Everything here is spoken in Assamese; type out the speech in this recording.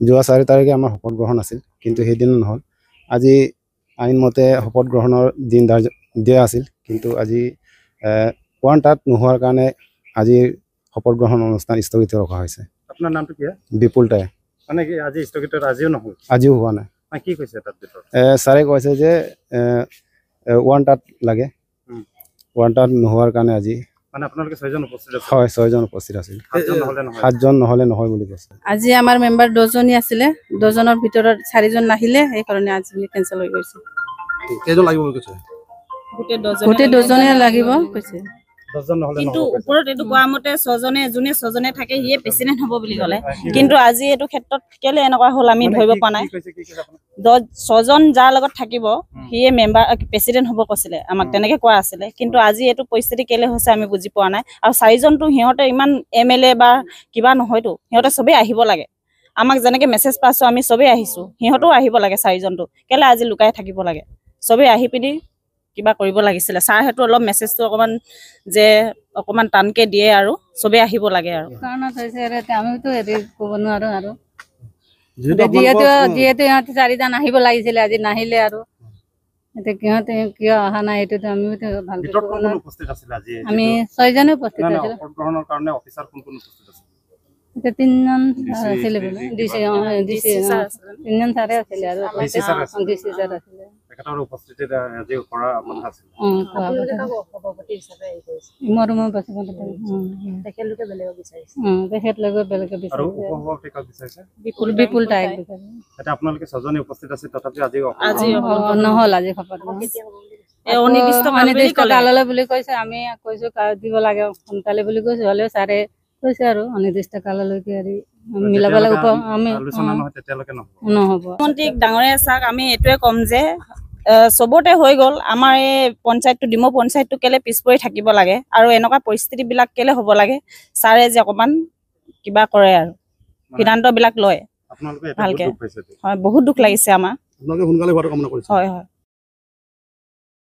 যোৱা 4 তাৰিখে আমাৰ শপত গ্ৰহণ আছিল, কিন্তু সেইদিন নহ'ল। আজি আইনমতে শপত গ্ৰহণৰ দিন দিয়া আছিল, কিন্তু আজি কোৱাৰেণ্টাইন নোহোৱাৰ কাৰণে আজিৰ শপত গ্ৰহণ অনুষ্ঠান স্থগিত ৰখা হৈছে। আপোনাৰ নামটো কি? বিপুল টাই। মানে কি আজি স্থগিত আজিও নহ'ল? আজিও হোৱা নাই। কি কৈছে তাত ভিতৰত? ছাৰে কৈছে যে কোৱাৰেণ্টাইন লাগে, কোৱাৰেণ্টাইন নোহোৱাৰ কাৰণে আজি। মানে আপোনালোকে 6জন উপস্থিত আছে? হয়, 6জন উপস্থিত আছিল। 7জন নহ'লে নহয় বুলি কৈছে। আজি আমাৰ মেম্বাৰ 10জনী আছিলে, 10জনৰ ভিতৰত 4জন নাহিলে, সেইকাৰণে আজি কেঞ্চেল হৈ গৈছে। কেইজন লাগিব বুলি কৈছে? গোটেই 10জনে লাগিব কৈছে। কিন্তু ওপৰত এইটো কোৱা মতে 6জনে, যোনে 6জনে থাকে সিয়ে প্ৰেচিডেণ্ট হ'ব বুলি ক'লে, কিন্তু আজি এইটো ক্ষেত্ৰত কেলে এনেকুৱা হ'ল আমি ধৰিব পৰা নাই। 6জন যাৰ লগত থাকিব সিয়ে মেম্বাৰ প্ৰেচিডেণ্ট হ'ব কৈছিলে, আমাক তেনেকে কোৱা আছিলে, কিন্তু আজি এইটো পৰিস্থিতি কেলে হৈছে আমি বুজি পোৱা নাই। আৰু 4জনটো সিহঁতে ইমান MLA বা কিবা নহয়তো, সিহঁতে চবেই আহিব লাগে। আমাক যেনেকে মেছেজ পাইছোঁ আমি চবেই আহিছোঁ, সিহঁতেও আহিব লাগে। 4জনটো কেলে আজি লুকাই থাকিব লাগে? চবেই আহি পিনি কিবা কৰিব লাগিছিলে। ছাৰ সেইটো অলপ মেছেজটো অকণমান টানকে দিয়ে আৰু চবেই আহিব লাগে আৰু কাৰণত হৈছে আমিতো হেৰি ক'ব নোৱাৰোঁ আৰু যিহেতু সিহঁতে 4জন আহিব লাগিছিলে, আজি নাহিলে আৰু এতিয়া সিহঁতে কিয় অহা নাই এইটোতো আমিতো ভালকে ক'ব নোৱাৰোঁ। আমি 6জনে উপস্থিত আছিলোঁ। এতিয়া 3জন আছিলে বোলে, তিনিজন ছাৰে আছিলে আৰু DC ছাৰ আছিলে। বিপুল টাইক আপোনালোকে 6জনে উপস্থিত আছে, তথাপি আজি নহ'ল। আজি শপত অনিৰ্দিষ্ট কাললৈ বুলি কৈছে, আমি কৈছো দিব লাগে সোনকালে বুলি কৈছো, হ'লেও ছাৰে কৈছে আৰু অনিৰ্দিষ্ট কাললৈকে মিলাব লাগিব। আমি নহ'ব। মন্ত্ৰীক ডাঙৰে চাওক, আমি এইটোৱে ক'ম যে চবতে হৈ গ'ল। আমাৰ এই পঞ্চায়তটো ডিমৌ পঞ্চায়তটো কেলে পিছ পৰি থাকিব লাগে আৰু এনেকুৱা পৰিস্থিতিবিলাক কেলে হ'ব লাগে? ছাৰে যে অকণমান কিবা কৰে আৰু সিদ্ধান্তবিলাক লয় ভালকে। হয়, বহুত দুখ লাগিছে আমাৰ। হয় হয়।